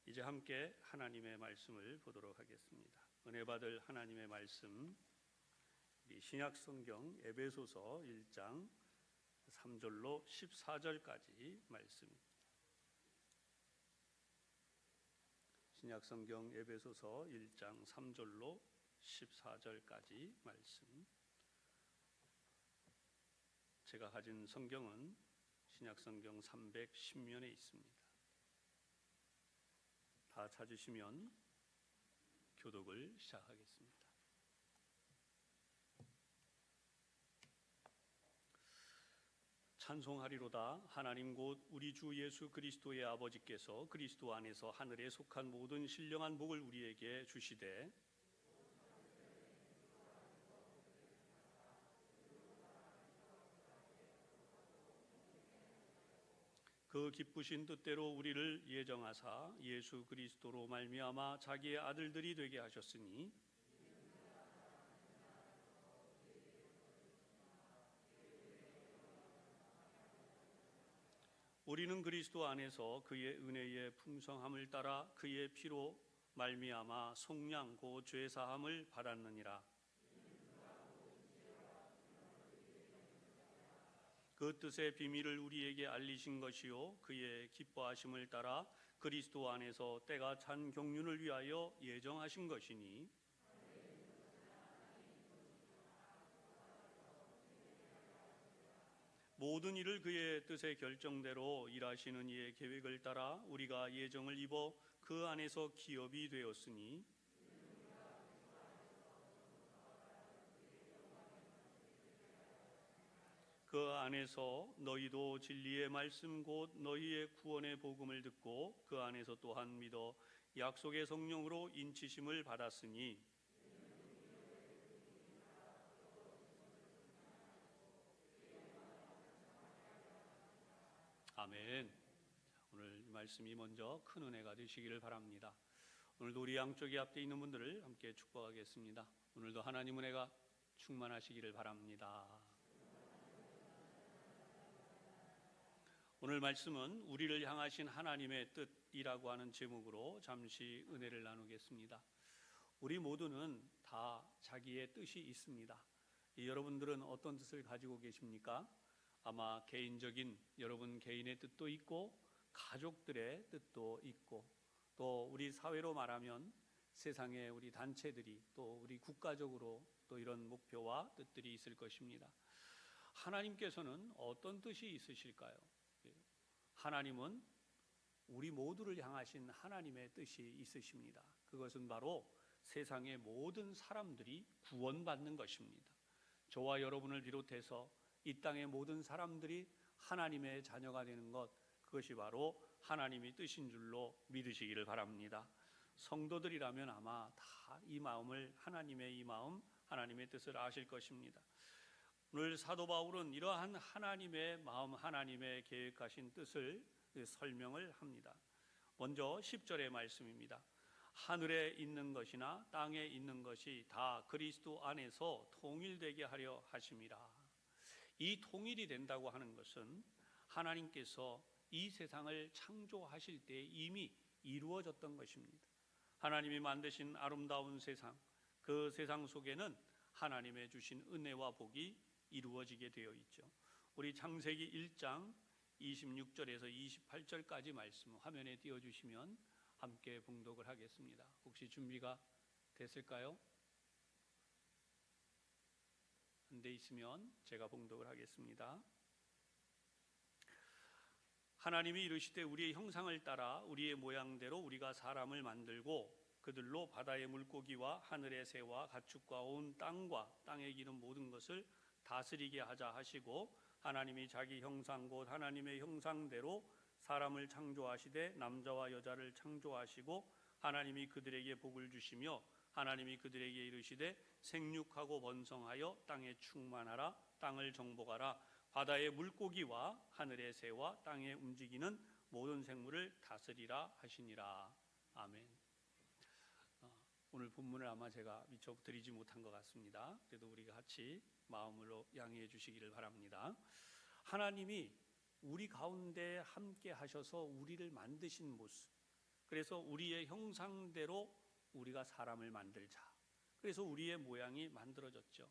이제 함께 하나님의 말씀을 보도록 하겠습니다. 은혜 받을 하나님의 말씀, 신약 성경 에베소서 1장 3절로 14절까지 말씀입니다. 신약 성경 에베소서 1장 3절로 14절까지 말씀. 제가 가진 성경은 신약 성경 310면에 있습니다. 다 찾으시면 교독을 시작하겠습니다. 찬송하리로다. 하나님 곧 우리 주 예수 그리스도의 아버지께서 그리스도 안에서 하늘에 속한 모든 신령한 복을 우리에게 주시되 그 기쁘신 뜻대로 우리를 예정하사 예수 그리스도로 말미암아 자기의 아들들이 되게 하셨으니 우리는 그리스도 안에서 그의 은혜의 풍성함을 따라 그의 피로 말미암아 속량 곧 죄 사함을 받았느니라. 그 뜻의 비밀을 우리에게 알리신 것이요 그의 기뻐하심을 따라 그리스도 안에서 때가 찬 경륜을 위하여 예정하신 것이니 모든 일을 그의 뜻의 결정대로 일하시는 이의 계획을 따라 우리가 예정을 입어 그 안에서 기업이 되었으니 그 안에서 너희도 진리의 말씀 곧 너희의 구원의 복음을 듣고 그 안에서 또한 믿어 약속의 성령으로 인치심을 받았으니 아멘. 오늘 말씀이 먼저 큰 은혜가 되시기를 바랍니다. 오늘도 우리 양쪽에 앞에 있는 분들을 함께 축복하겠습니다. 오늘도 하나님 은혜가 충만하시기를 바랍니다. 오늘 말씀은 우리를 향하신 하나님의 뜻이라고 하는 제목으로 잠시 은혜를 나누겠습니다. 우리 모두는 다 자기의 뜻이 있습니다. 여러분들은 어떤 뜻을 가지고 계십니까? 아마 개인적인 여러분 개인의 뜻도 있고 가족들의 뜻도 있고 또 우리 사회로 말하면 세상의 우리 단체들이 또 우리 국가적으로 또 이런 목표와 뜻들이 있을 것입니다. 하나님께서는 어떤 뜻이 있으실까요? 하나님은 우리 모두를 향하신 하나님의 뜻이 있으십니다. 그것은 바로 세상의 모든 사람들이 구원받는 것입니다. 저와 여러분을 비롯해서 이 땅의 모든 사람들이 하나님의 자녀가 되는 것, 그것이 바로 하나님의 뜻인 줄로 믿으시기를 바랍니다. 성도들이라면 아마 다 이 마음을, 하나님의 이 마음, 하나님의 뜻을 아실 것입니다. 오늘 사도 바울은 이러한 하나님의 마음, 하나님의 계획하신 뜻을 설명을 합니다. 먼저 10절의 말씀입니다. 하늘에 있는 것이나 땅에 있는 것이 다 그리스도 안에서 통일되게 하려 하심이라. 이 통일이 된다고 하는 것은 하나님께서 이 세상을 창조하실 때 이미 이루어졌던 것입니다. 하나님이 만드신 아름다운 세상, 그 세상 속에는 하나님의 주신 은혜와 복이 이루어지게 되어 있죠. 우리 창세기 1장 26절에서 28절까지 말씀 화면에 띄워주시면 함께 봉독을 하겠습니다. 혹시 준비가 됐을까요? 안 돼 있으면 제가 봉독을 하겠습니다. 하나님이 이르시되 우리의 형상을 따라 우리의 모양대로 우리가 사람을 만들고 그들로 바다의 물고기와 하늘의 새와 가축과 온 땅과 땅에 기는 모든 것을 다스리게 하자 하시고 하나님이 자기 형상 곧 하나님의 형상대로 사람을 창조하시되 남자와 여자를 창조하시고 하나님이 그들에게 복을 주시며 하나님이 그들에게 이르시되 생육하고 번성하여 땅에 충만하라 땅을 정복하라 바다의 물고기와 하늘의 새와 땅에 움직이는 모든 생물을 다스리라 하시니라. 아멘. 오늘 본문을 아마 제가 미처 드리지 못한 것 같습니다. 그래도 우리가 같이 마음으로 양해해 주시기를 바랍니다. 하나님이 우리 가운데 함께 하셔서 우리를 만드신 모습, 그래서 우리의 형상대로 우리가 사람을 만들자. 그래서 우리의 모양이 만들어졌죠.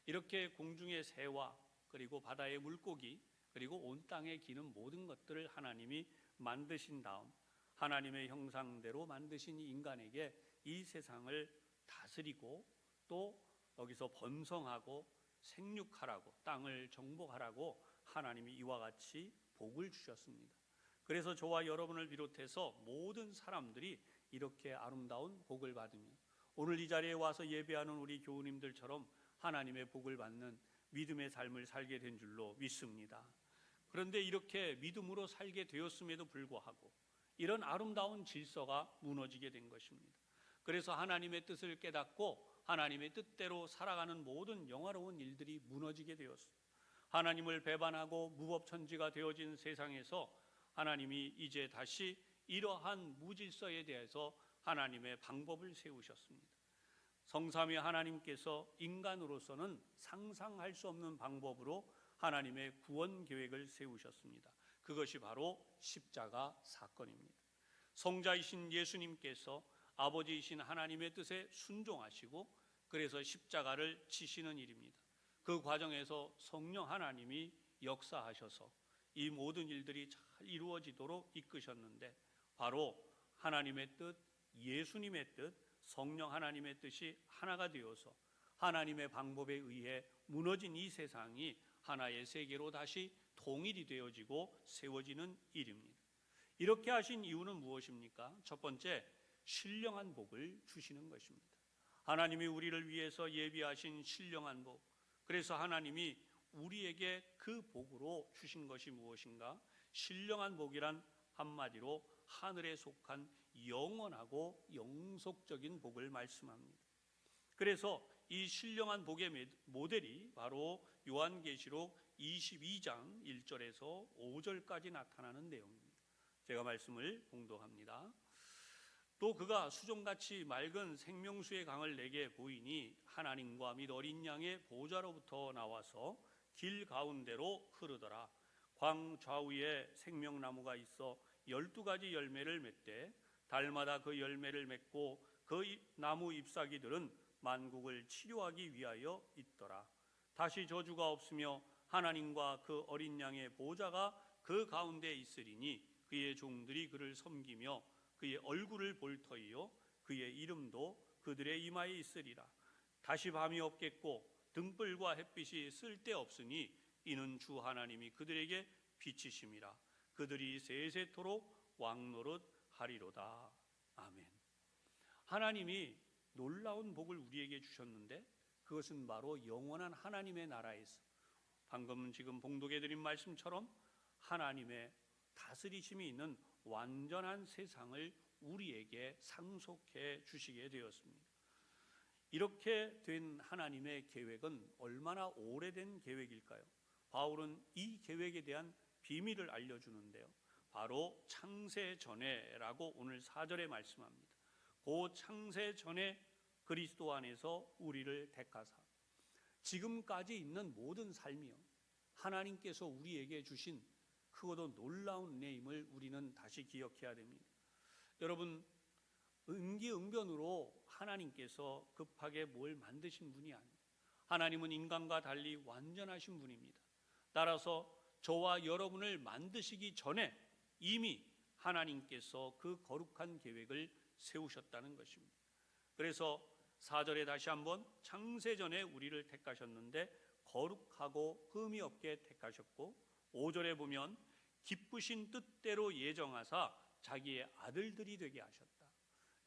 이렇게 공중의 새와 그리고 바다의 물고기 그리고 온 땅에 기는 모든 것들을 하나님이 만드신 다음 하나님의 형상대로 만드신 이 인간에게 이 세상을 다스리고 또 여기서 번성하고 생육하라고 땅을 정복하라고 하나님이 이와 같이 복을 주셨습니다. 그래서 저와 여러분을 비롯해서 모든 사람들이 이렇게 아름다운 복을 받으며 오늘 이 자리에 와서 예배하는 우리 교우님들처럼 하나님의 복을 받는 믿음의 삶을 살게 된 줄로 믿습니다. 그런데 이렇게 믿음으로 살게 되었음에도 불구하고 이런 아름다운 질서가 무너지게 된 것입니다. 그래서 하나님의 뜻을 깨닫고 하나님의 뜻대로 살아가는 모든 영화로운 일들이 무너지게 되었습니다. 하나님을 배반하고 무법천지가 되어진 세상에서 하나님이 이제 다시 이러한 무질서에 대해서 하나님의 방법을 세우셨습니다. 성삼위 하나님께서 인간으로서는 상상할 수 없는 방법으로 하나님의 구원 계획을 세우셨습니다. 그것이 바로 십자가 사건입니다. 성자이신 예수님께서 아버지이신 하나님의 뜻에 순종하시고 그래서 십자가를 치시는 일입니다. 그 과정에서 성령 하나님이 역사하셔서 이 모든 일들이 잘 이루어지도록 이끄셨는데 바로 하나님의 뜻, 예수님의 뜻, 성령 하나님의 뜻이 하나가 되어서 하나님의 방법에 의해 무너진 이 세상이 하나의 세계로 다시 통일이 되어지고 세워지는 일입니다. 이렇게 하신 이유는 무엇입니까? 첫 번째, 신령한 복을 주시는 것입니다. 하나님이 우리를 위해서 예비하신 신령한 복, 그래서 하나님이 우리에게 그 복으로 주신 것이 무엇인가? 신령한 복이란 한마디로 하늘에 속한 영원하고 영속적인 복을 말씀합니다. 그래서 이 신령한 복의 모델이 바로 요한계시록 22장 1절에서 5절까지 나타나는 내용입니다. 제가 말씀을 봉독합니다. 또 그가 수종같이 맑은 생명수의 강을 내게 보이니 하나님과 및 어린 양의 보좌로부터 나와서 길 가운데로 흐르더라. 광 좌우에 생명나무가 있어 12가지 열매를 맺되 달마다 그 열매를 맺고 그 나무 잎사귀들은 만국을 치료하기 위하여 있더라. 다시 저주가 없으며 하나님과 그 어린 양의 보좌가 그 가운데 있으리니 그의 종들이 그를 섬기며 그의 얼굴을 볼 터이요 그의 이름도 그들의 이마에 있으리라. 다시 밤이 없겠고 등불과 햇빛이 쓸데없으니 이는 주 하나님이 그들에게 빛이심이라. 그들이 세세토록 왕노릇 하리로다. 아멘. 하나님이 놀라운 복을 우리에게 주셨는데 그것은 바로 영원한 하나님의 나라에서 방금 지금 봉독해 드린 말씀처럼 하나님의 다스리심이 있는 완전한 세상을 우리에게 상속해 주시게 되었습니다. 이렇게 된 하나님의 계획은 얼마나 오래된 계획일까요? 바울은 이 계획에 대한 비밀을 알려주는데요. 바로 창세 전에라고 오늘 4절에 말씀합니다. 그 창세 전에 그리스도 안에서 우리를 택하사 지금까지 있는 모든 삶이요 하나님께서 우리에게 주신 크고도 놀라운 은혜임을 우리는 다시 기억해야 됩니다. 여러분, 임기응변으로 하나님께서 급하게 뭘 만드신 분이 아니에요. 하나님은 인간과 달리 완전하신 분입니다. 따라서 저와 여러분을 만드시기 전에 이미 하나님께서 그 거룩한 계획을 세우셨다는 것입니다. 그래서 4절에 다시 한번 창세전에 우리를 택하셨는데 거룩하고 흠이 없게 택하셨고 5절에 보면 기쁘신 뜻대로 예정하사 자기의 아들들이 되게 하셨다.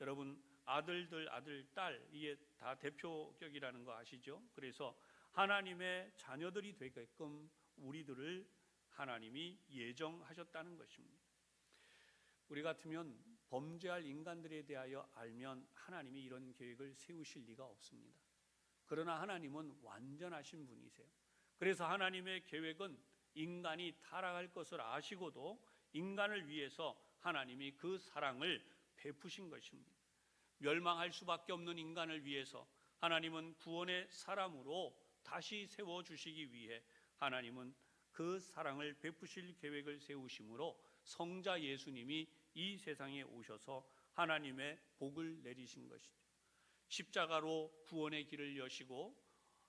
여러분, 아들들, 아들, 딸 이게 다 대표격이라는 거 아시죠? 그래서 하나님의 자녀들이 되게끔 우리들을 하나님이 예정하셨다는 것입니다. 우리 같으면 범죄할 인간들에 대하여 알면 하나님이 이런 계획을 세우실 리가 없습니다. 그러나 하나님은 완전하신 분이세요. 그래서 하나님의 계획은 인간이 타락할 것을 아시고도 인간을 위해서 하나님이 그 사랑을 베푸신 것입니다. 멸망할 수밖에 없는 인간을 위해서 하나님은 구원의 사람으로 다시 세워주시기 위해 하나님은 그 사랑을 베푸실 계획을 세우심으로 성자 예수님이 이 세상에 오셔서 하나님의 복을 내리신 것이죠. 십자가로 구원의 길을 여시고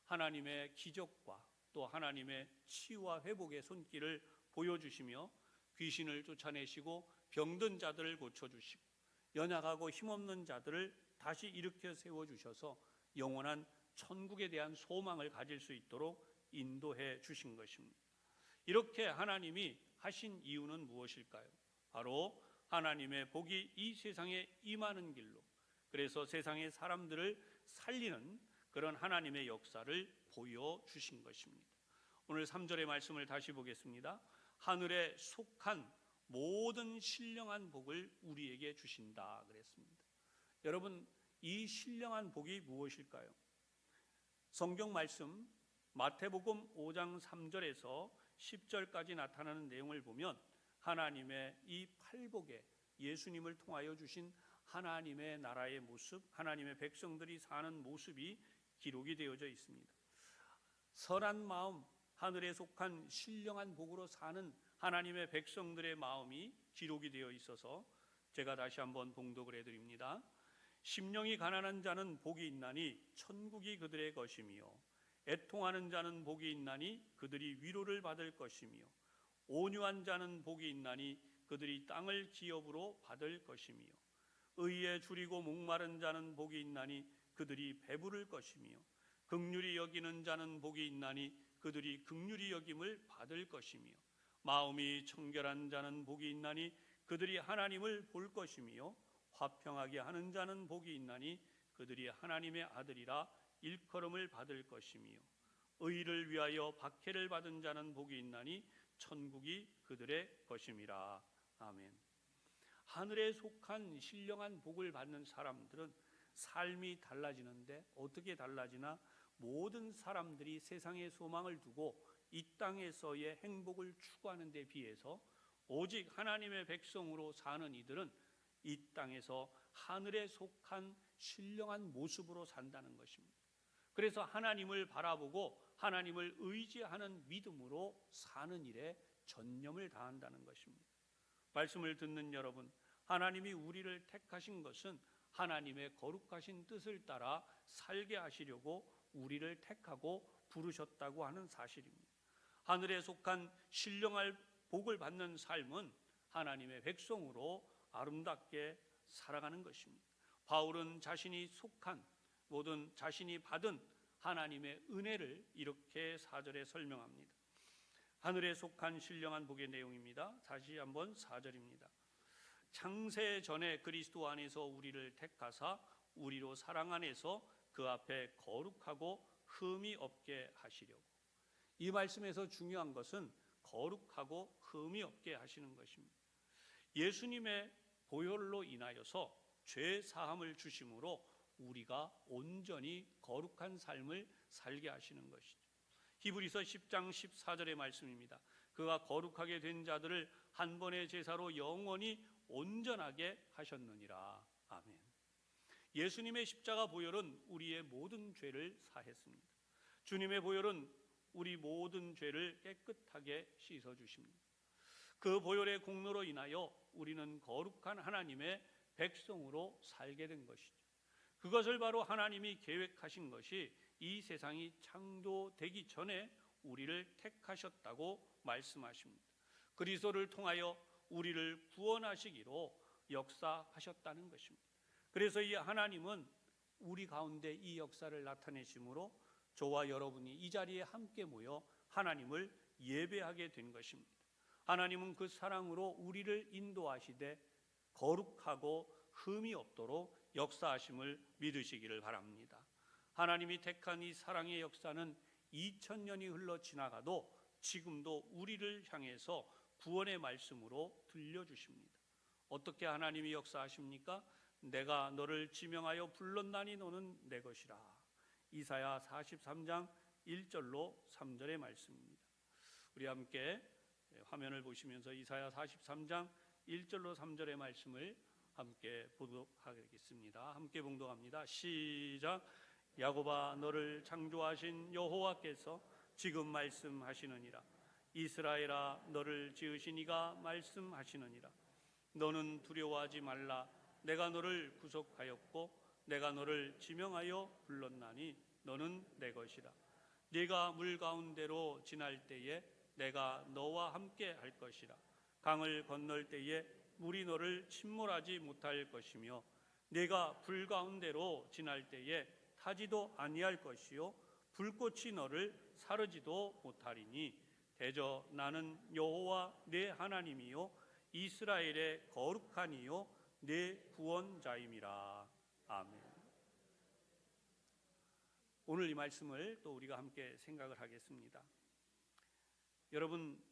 하나님의 기적과 또 하나님의 치유와 회복의 손길을 보여주시며 귀신을 쫓아내시고 병든 자들을 고쳐주시고 연약하고 힘없는 자들을 다시 일으켜 세워주셔서 영원한 천국에 대한 소망을 가질 수 있도록 인도해 주신 것입니다. 이렇게 하나님이 하신 이유는 무엇일까요? 바로 하나님의 복이 이 세상에 임하는 길로, 그래서 세상의 사람들을 살리는 그런 하나님의 역사를 보여주신 것입니다. 오늘 3절의 말씀을 다시 보겠습니다. 하늘에 속한 모든 신령한 복을 우리에게 주신다 그랬습니다. 여러분, 이 신령한 복이 무엇일까요? 성경 말씀 마태복음 5장 3절에서 10절까지 나타나는 내용을 보면 하나님의 이 팔복에 예수님을 통하여 주신 하나님의 나라의 모습, 하나님의 백성들이 사는 모습이 기록이 되어져 있습니다. 선한 마음, 하늘에 속한 신령한 복으로 사는 하나님의 백성들의 마음이 기록이 되어 있어서 제가 다시 한번 봉독을 해드립니다. 심령이 가난한 자는 복이 있나니 천국이 그들의 것이며 애통하는 자는 복이 있나니 그들이 위로를 받을 것이며 온유한 자는 복이 있나니 그들이 땅을 기업으로 받을 것이며 의에 줄이고 목마른 자는 복이 있나니 그들이 배부를 것이며 긍휼히 여기는 자는 복이 있나니 그들이 긍휼히 여김을 받을 것이며 마음이 청결한 자는 복이 있나니 그들이 하나님을 볼 것이며 화평하게 하는 자는 복이 있나니 그들이 하나님의 아들이라 일컬음을 받을 것이며 의를 위하여 박해를 받은 자는 복이 있나니 천국이 그들의 것임이라. 아멘. 하늘에 속한 신령한 복을 받는 사람들은 삶이 달라지는데 어떻게 달라지나 모든 사람들이 세상의 소망을 두고 이 땅에서의 행복을 추구하는 데 비해서 오직 하나님의 백성으로 사는 이들은 이 땅에서 하늘에 속한 신령한 모습으로 산다는 것입니다. 그래서 하나님을 바라보고 하나님을 의지하는 믿음으로 사는 일에 전념을 다한다는 것입니다. 말씀을 듣는 여러분, 하나님이 우리를 택하신 것은 하나님의 거룩하신 뜻을 따라 살게 하시려고 우리를 택하고 부르셨다고 하는 사실입니다. 하늘에 속한 신령할 복을 받는 삶은 하나님의 백성으로 아름답게 살아가는 것입니다. 바울은 자신이 속한 모든 자신이 받은 하나님의 은혜를 이렇게 4절에 설명합니다. 하늘에 속한 신령한 복의 내용입니다. 다시 한번 4절입니다. 창세 전에 그리스도 안에서 우리를 택하사 우리로 사랑 안에서 그 앞에 거룩하고 흠이 없게 하시려고. 이 말씀에서 중요한 것은 거룩하고 흠이 없게 하시는 것입니다. 예수님의 보혈로 인하여서 죄 사함을 주심으로 우리가 온전히 거룩한 삶을 살게 하시는 것이죠. 히브리서 10장 14절의 말씀입니다. 그가 거룩하게 된 자들을 한 번의 제사로 영원히 온전하게 하셨느니라. 아멘. 예수님의 십자가 보혈은 우리의 모든 죄를 사했습니다. 주님의 보혈은 우리 모든 죄를 깨끗하게 씻어주십니다. 그 보혈의 공로로 인하여 우리는 거룩한 하나님의 백성으로 살게 된 것이죠. 그것을 바로 하나님이 계획하신 것이 이 세상이 창조되기 전에 우리를 택하셨다고 말씀하십니다. 그리스도를 통하여 우리를 구원하시기로 역사하셨다는 것입니다. 그래서 이 하나님은 우리 가운데 이 역사를 나타내심으로 저와 여러분이 이 자리에 함께 모여 하나님을 예배하게 된 것입니다. 하나님은 그 사랑으로 우리를 인도하시되 거룩하고 흠이 없도록 역사하심을 믿으시기를 바랍니다. 하나님이 택한 이 사랑의 역사는 2000년이 흘러 지나가도 지금도 우리를 향해서 구원의 말씀으로 들려주십니다. 어떻게 하나님이 역사하십니까? 내가 너를 지명하여 불렀나니 너는 내 것이라. 이사야 43장 1절로 3절의 말씀입니다. 우리 함께 화면을 보시면서 이사야 43장 1절로 3절의 말씀을 함께 보도하겠습니다. 함께 봉독합니다. 시작. 야곱아, 너를 창조하신 여호와께서 지금 말씀하시느니라. 이스라엘아, 너를 지으신 이가 말씀하시느니라. 너는 두려워하지 말라. 내가 너를 구속하였고 내가 너를 지명하여 불렀나니 너는 내 것이라. 네가 물 가운데로 지날 때에 내가 너와 함께 할 것이라. 강을 건널 때에 물이 너를 침몰하지 못할 것이며 네가 불 가운데로 지날 때에 타지도 아니할 것이요 불꽃이 너를 사르지도 못하리니 대저 나는 여호와 내 하나님이요 이스라엘의 거룩한 이요 내 구원자임이라. 아멘. 오늘 이 말씀을 또 우리가 함께 생각을 하겠습니다. 여러분,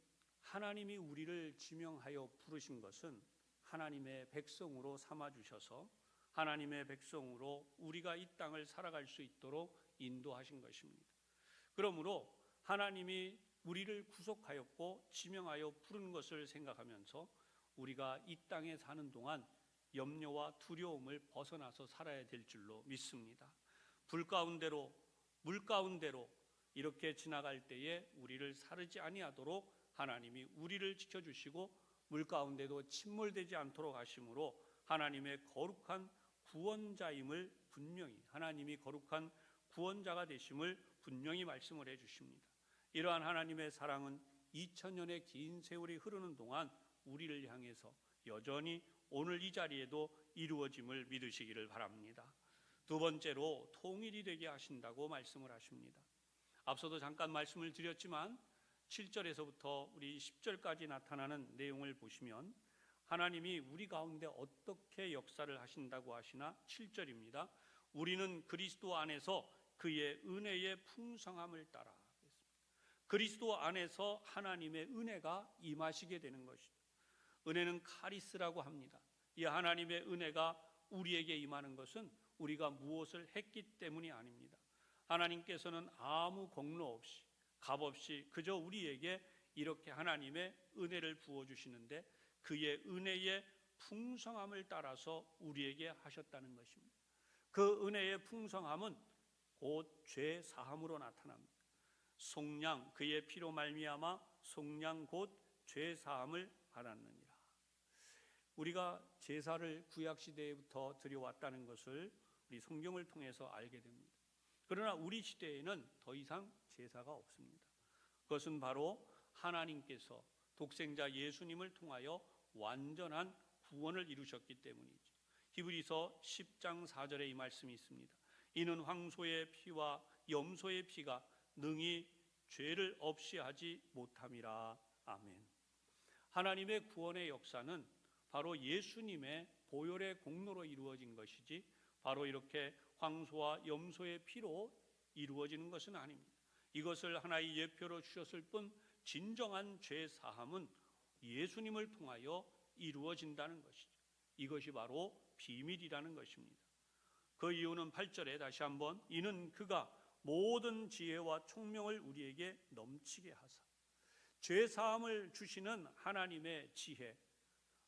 하나님이 우리를 지명하여 부르신 것은 하나님의 백성으로 삼아주셔서 하나님의 백성으로 우리가 이 땅을 살아갈 수 있도록 인도하신 것입니다. 그러므로 하나님이 우리를 구속하였고 지명하여 부른 것을 생각하면서 우리가 이 땅에 사는 동안 염려와 두려움을 벗어나서 살아야 될 줄로 믿습니다. 불 가운데로 물 가운데로 이렇게 지나갈 때에 우리를 사르지 아니하도록 하나님이 우리를 지켜주시고 물 가운데도 침몰되지 않도록 하심으로 하나님의 거룩한 구원자임을 분명히, 하나님이 거룩한 구원자가 되심을 분명히 말씀을 해주십니다. 이러한 하나님의 사랑은 2000년의 긴 세월이 흐르는 동안 우리를 향해서 여전히 오늘 이 자리에도 이루어짐을 믿으시기를 바랍니다. 두 번째로 통일이 되게 하신다고 말씀을 하십니다. 앞서도 잠깐 말씀을 드렸지만 7절에서부터 우리 10절까지 나타나는 내용을 보시면 하나님이 우리 가운데 어떻게 역사를 하신다고 하시나 7절입니다. 우리는 그리스도 안에서 그의 은혜의 풍성함을 따라, 그리스도 안에서 하나님의 은혜가 임하시게 되는 것이죠. 은혜는 카리스라고 합니다. 이 하나님의 은혜가 우리에게 임하는 것은 우리가 무엇을 했기 때문이 아닙니다. 하나님께서는 아무 공로 없이 값 없이 그저 우리에게 이렇게 하나님의 은혜를 부어주시는데 그의 은혜의 풍성함을 따라서 우리에게 하셨다는 것입니다. 그 은혜의 풍성함은 곧 죄 사함으로 나타납니다. 속량 그의 피로 말미암아 속량 곧 죄 사함을 받았느니라. 우리가 제사를 구약 시대부터 드려왔다는 것을 우리 성경을 통해서 알게 됩니다. 그러나 우리 시대에는 더 이상 제사가 없습니다. 그것은 바로 하나님께서 독생자 예수님을 통하여 완전한 구원을 이루셨기 때문이죠. 히브리서 10장 4절에 이 말씀이 있습니다. 이는 황소의 피와 염소의 피가 능히 죄를 없이 하지 못함이라. 아멘. 하나님의 구원의 역사는 바로 예수님의 보혈의 공로로 이루어진 것이지 바로 이렇게 황소와 염소의 피로 이루어지는 것은 아닙니다. 이것을 하나의 예표로 주셨을 뿐 진정한 죄 사함은 예수님을 통하여 이루어진다는 것이죠. 이것이 바로 비밀이라는 것입니다. 그 이유는 8절에 다시 한번 이는 그가 모든 지혜와 총명을 우리에게 넘치게 하사, 죄 사함을 주시는 하나님의 지혜,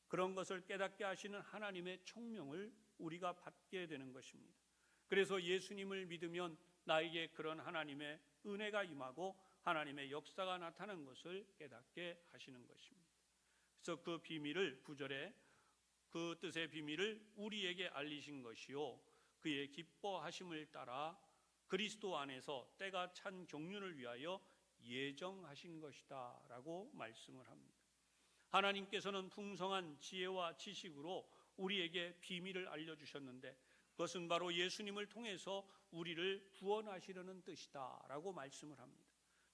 그런 것을 깨닫게 하시는 하나님의 총명을 우리가 받게 되는 것입니다. 그래서 예수님을 믿으면 나에게 그런 하나님의 은혜가 임하고 하나님의 역사가 나타나는 것을 깨닫게 하시는 것입니다. 그래서 그 비밀을 9절에 그 뜻의 비밀을 우리에게 알리신 것이요 그의 기뻐하심을 따라 그리스도 안에서 때가 찬 경륜을 위하여 예정하신 것이다 라고 말씀을 합니다. 하나님께서는 풍성한 지혜와 지식으로 우리에게 비밀을 알려주셨는데 그것은 바로 예수님을 통해서 우리를 구원하시려는 뜻이다 라고 말씀을 합니다.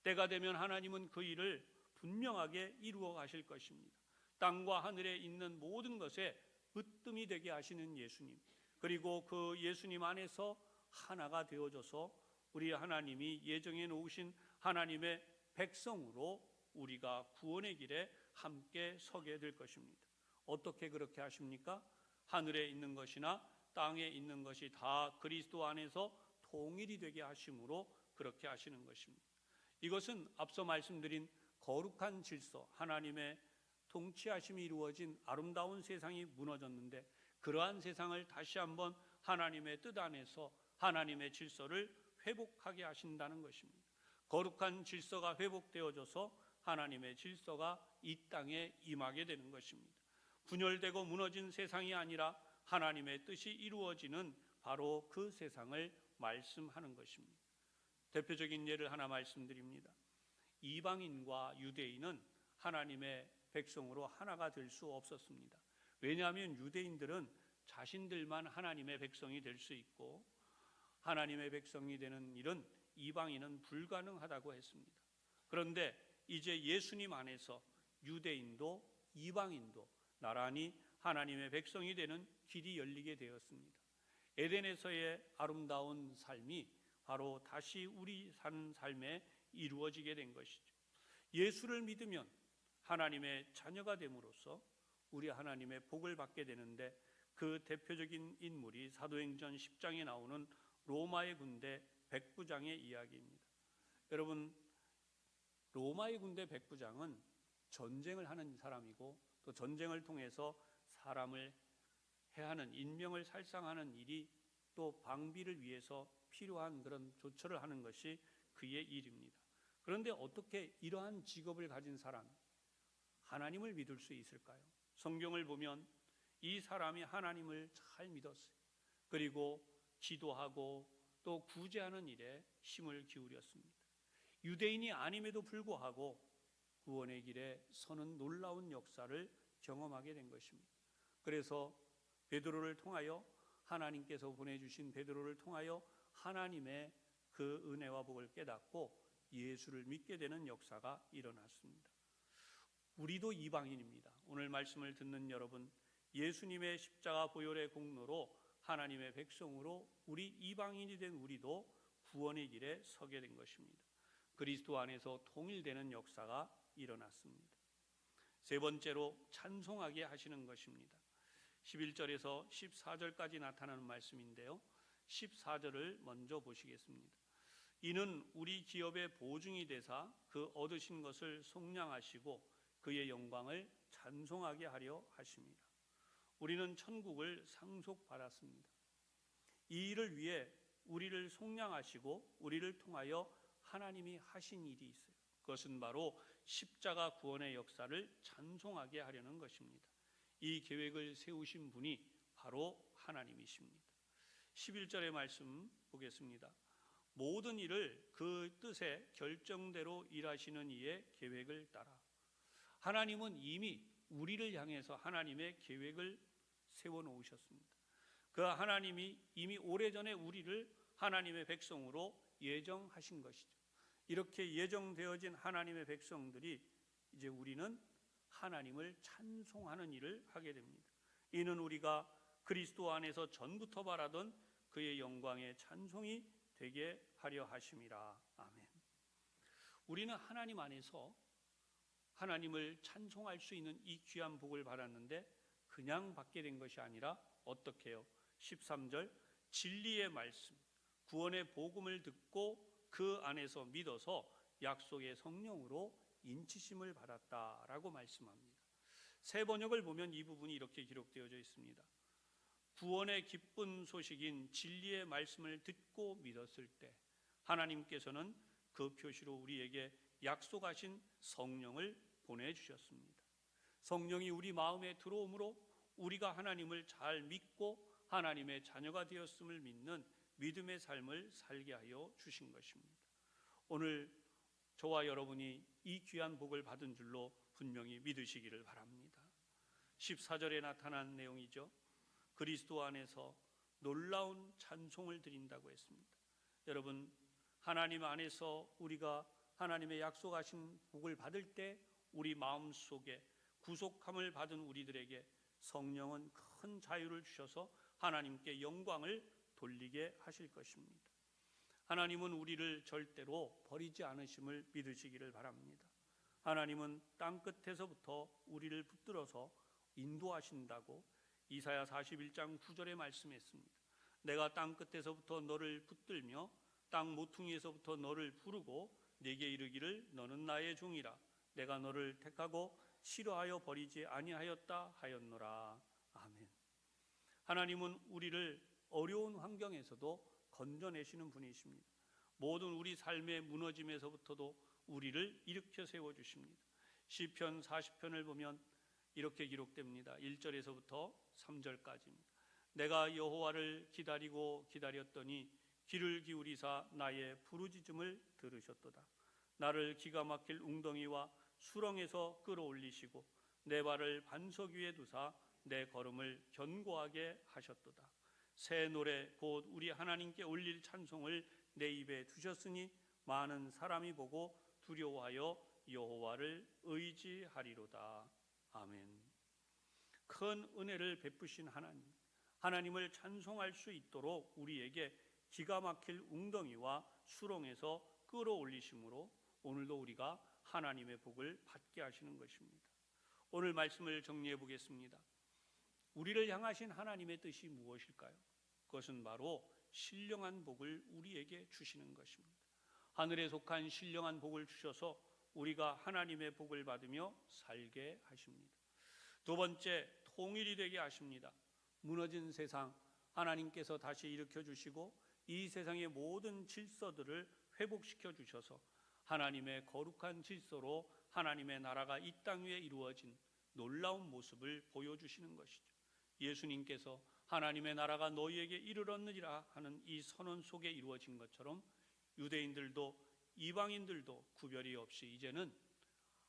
때가 되면 하나님은 그 일을 분명하게 이루어 가실 것입니다. 땅과 하늘에 있는 모든 것에 으뜸이 되게 하시는 예수님, 그리고 그 예수님 안에서 하나가 되어져서 우리 하나님이 예정해 놓으신 하나님의 백성으로 우리가 구원의 길에 함께 서게 될 것입니다. 어떻게 그렇게 하십니까? 하늘에 있는 것이나 땅에 있는 것이 다 그리스도 안에서 통일이 되게 하심으로 그렇게 하시는 것입니다. 이것은 앞서 말씀드린 거룩한 질서, 하나님의 통치하심이 이루어진 아름다운 세상이 무너졌는데 그러한 세상을 다시 한번 하나님의 뜻 안에서 하나님의 질서를 회복하게 하신다는 것입니다. 거룩한 질서가 회복되어져서 하나님의 질서가 이 땅에 임하게 되는 것입니다. 분열되고 무너진 세상이 아니라 하나님의 뜻이 이루어지는 바로 그 세상을 말씀하는 것입니다. 대표적인 예를 하나 말씀드립니다. 이방인과 유대인은 하나님의 백성으로 하나가 될 수 없었습니다. 왜냐하면 유대인들은 자신들만 하나님의 백성이 될 수 있고 하나님의 백성이 되는 일은 이방인은 불가능하다고 했습니다. 그런데 이제 예수님 안에서 유대인도 이방인도 나란히 하나님의 백성이 되는 길이 열리게 되었습니다. 에덴에서의 아름다운 삶이 바로 다시 우리 사는 삶에 이루어지게 된 것이죠. 예수를 믿으면 하나님의 자녀가 됨으로써 우리 하나님의 복을 받게 되는데 그 대표적인 인물이 사도행전 10장에 나오는 로마의 군대 백부장의 이야기입니다. 여러분, 로마의 군대 백부장은 전쟁을 하는 사람이고 또 전쟁을 통해서 사람을 해하는 인명을 살상하는 일이 또 방비를 위해서 필요한 그런 조처를 하는 것이 그의 일입니다. 그런데 어떻게 이러한 직업을 가진 사람 하나님을 믿을 수 있을까요? 성경을 보면 이 사람이 하나님을 잘 믿었어요. 그리고 기도하고 또 구제하는 일에 힘을 기울였습니다. 유대인이 아님에도 불구하고 구원의 길에 서는 놀라운 역사를 경험하게 된 것입니다. 그래서 베드로를 통하여 하나님께서 보내주신 베드로를 통하여 하나님의 그 은혜와 복을 깨닫고 예수를 믿게 되는 역사가 일어났습니다. 우리도 이방인입니다. 오늘 말씀을 듣는 여러분, 예수님의 십자가 보혈의 공로로 하나님의 백성으로 우리 이방인이 된 우리도 구원의 길에 서게 된 것입니다. 그리스도 안에서 통일되는 역사가 일어났습니다. 세 번째로 찬송하게 하시는 것입니다. 11절에서 14절까지 나타나는 말씀인데요. 14절을 먼저 보시겠습니다. 이는 우리 기업의 보증이 되사 그 얻으신 것을 속량하시고 그의 영광을 찬송하게 하려 하십니다. 우리는 천국을 상속받았습니다. 이 일을 위해 우리를 속량하시고 우리를 통하여 하나님이 하신 일이 있어요. 그것은 바로 십자가 구원의 역사를 찬송하게 하려는 것입니다. 이 계획을 세우신 분이 바로 하나님이십니다. 11절의 말씀 보겠습니다. 모든 일을 그 뜻의 결정대로 일하시는 이의 계획을 따라. 하나님은 이미 우리를 향해서 하나님의 계획을 세워놓으셨습니다. 그 하나님이 이미 오래전에 우리를 하나님의 백성으로 예정하신 것이죠. 이렇게 예정되어진 하나님의 백성들이 이제 우리는 하나님을 찬송하는 일을 하게 됩니다. 이는 우리가 그리스도 안에서 전부터 바라던 그의 영광의 찬송이 되게 하려 하심이라. 아멘. 우리는 하나님 안에서 하나님을 찬송할 수 있는 이 귀한 복을 받았는데 그냥 받게 된 것이 아니라 어떻게 해요? 13절 진리의 말씀, 구원의 복음을 듣고 그 안에서 믿어서 약속의 성령으로 인치심을 받았다라고 말씀합니다. 새 번역을 보면 이 부분이 이렇게 기록되어져 있습니다. 구원의 기쁜 소식인 진리의 말씀을 듣고 믿었을 때 하나님께서는 그 표시로 우리에게 약속하신 성령을 보내주셨습니다. 성령이 우리 마음에 들어오므로 우리가 하나님을 잘 믿고 하나님의 자녀가 되었음을 믿는 믿음의 삶을 살게 하여 주신 것입니다. 오늘 저와 여러분이 이 귀한 복을 받은 줄로 분명히 믿으시기를 바랍니다. 14절에 나타난 내용이죠. 그리스도 안에서 놀라운 찬송을 드린다고 했습니다. 여러분, 하나님 안에서 우리가 하나님의 약속하신 복을 받을 때 우리 마음속에 구속함을 받은 우리들에게 성령은 큰 자유를 주셔서 하나님께 영광을 돌리게 하실 것입니다. 하나님은 우리를 절대로 버리지 않으심을 믿으시기를 바랍니다. 하나님은 땅끝에서부터 우리를 붙들어서 인도하신다고 이사야 41장 9절에 말씀했습니다. 내가 땅끝에서부터 너를 붙들며 땅 모퉁이에서부터 너를 부르고 네게 이르기를 너는 나의 종이라. 내가 너를 택하고 싫어하여 버리지 아니하였다 하였노라. 아멘. 하나님은 우리를 어려운 환경에서도 건져내시는 분이십니다. 모든 우리 삶의 무너짐에서부터도 우리를 일으켜 세워주십니다. 시편 40편을 보면 이렇게 기록됩니다. 1절에서부터 3절까지입니다. 내가 여호와를 기다리고 기다렸더니 귀를 기울이사 나의 부르짖음을 들으셨도다. 나를 기가 막힐 웅덩이와 수렁에서 끌어올리시고 내 발을 반석 위에 두사 내 걸음을 견고하게 하셨도다. 새 노래 곧 우리 하나님께 올릴 찬송을 내 입에 두셨으니 많은 사람이 보고 두려워하여 여호와를 의지하리로다. 아멘. 큰 은혜를 베푸신 하나님을 찬송할 수 있도록 우리에게 기가 막힐 웅덩이와 수렁에서 끌어올리심으로 오늘도 우리가 하나님의 복을 받게 하시는 것입니다. 오늘 말씀을 정리해 보겠습니다. 우리를 향하신 하나님의 뜻이 무엇일까요? 그것은 바로 신령한 복을 우리에게 주시는 것입니다. 하늘에 속한 신령한 복을 주셔서 우리가 하나님의 복을 받으며 살게 하십니다. 두 번째, 통일이 되게 하십니다. 무너진 세상 하나님께서 다시 일으켜 주시고 이 세상의 모든 질서들을 회복시켜 주셔서 하나님의 거룩한 질서로 하나님의 나라가 이 땅 위에 이루어진 놀라운 모습을 보여주시는 것이죠. 예수님께서 하나님의 나라가 너희에게 이르렀느니라 하는 이 선언 속에 이루어진 것처럼 유대인들도 이방인들도 구별이 없이 이제는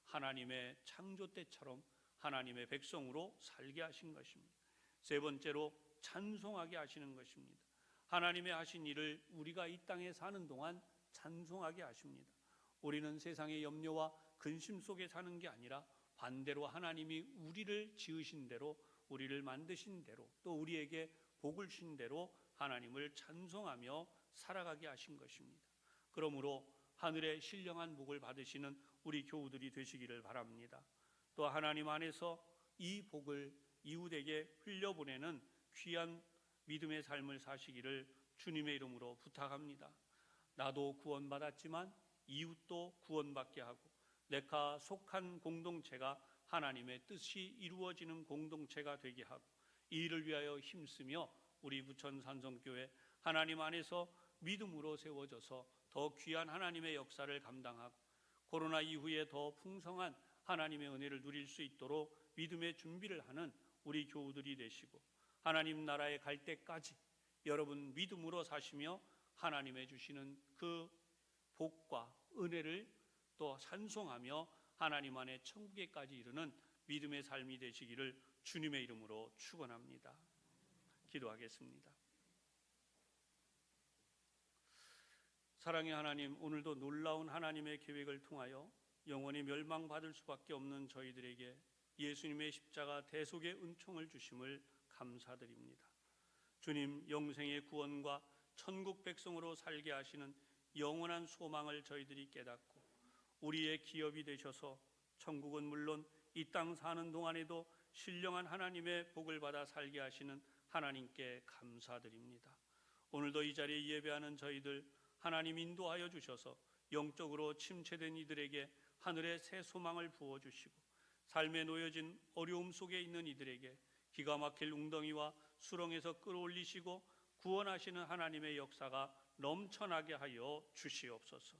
하나님의 창조 때처럼 하나님의 백성으로 살게 하신 것입니다. 세 번째로 찬송하게 하시는 것입니다. 하나님의 하신 일을 우리가 이 땅에 사는 동안 찬송하게 하십니다. 우리는 세상의 염려와 근심 속에 사는 게 아니라 반대로 하나님이 우리를 지으신 대로, 우리를 만드신 대로, 또 우리에게 복을 주신 대로 하나님을 찬송하며 살아가게 하신 것입니다. 그러므로 하늘의 신령한 복을 받으시는 우리 교우들이 되시기를 바랍니다. 또 하나님 안에서 이 복을 이웃에게 흘려보내는 귀한 믿음의 삶을 사시기를 주님의 이름으로 부탁합니다. 나도 구원받았지만 이웃도 구원받게 하고 내가 속한 공동체가 하나님의 뜻이 이루어지는 공동체가 되게 하고 이 일을 위하여 힘쓰며 우리 부천 산성교회 하나님 안에서 믿음으로 세워져서 더 귀한 하나님의 역사를 감당하고 코로나 이후에 더 풍성한 하나님의 은혜를 누릴 수 있도록 믿음의 준비를 하는 우리 교우들이 되시고 하나님 나라에 갈 때까지 여러분 믿음으로 사시며 하나님의 주시는 그 복과 은혜를 또 찬송하며 하나님 안에 천국에까지 이르는 믿음의 삶이 되시기를 주님의 이름으로 축원합니다. 기도하겠습니다. 사랑의 하나님, 오늘도 놀라운 하나님의 계획을 통하여 영원히 멸망받을 수밖에 없는 저희들에게 예수님의 십자가 대속의 은총을 주심을 감사드립니다. 주님, 영생의 구원과 천국 백성으로 살게 하시는 영원한 소망을 저희들이 깨닫고 우리의 기업이 되셔서 천국은 물론 이 땅 사는 동안에도 신령한 하나님의 복을 받아 살게 하시는 하나님께 감사드립니다. 오늘도 이 자리에 예배하는 저희들 하나님 인도하여 주셔서 영적으로 침체된 이들에게 하늘의 새 소망을 부어주시고 삶에 놓여진 어려움 속에 있는 이들에게 기가 막힐 웅덩이와 수렁에서 끌어올리시고 구원하시는 하나님의 역사가 넘쳐나게 하여 주시옵소서.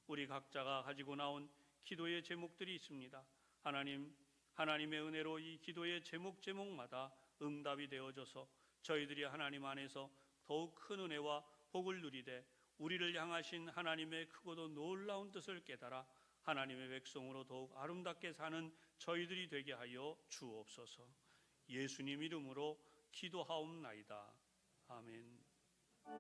우리 각자가 가지고 나온 기도의 제목들이 있습니다. 하나님의 은혜로 이 기도의 제목마다 응답이 되어져서 저희들이 하나님 안에서 더욱 큰 은혜와 복을 누리되 우리를 향하신 하나님의 크고도 놀라운 뜻을 깨달아 하나님의 백성으로 더욱 아름답게 사는 저희들이 되게 하여 주옵소서. 예수님 이름으로 기도하옵나이다.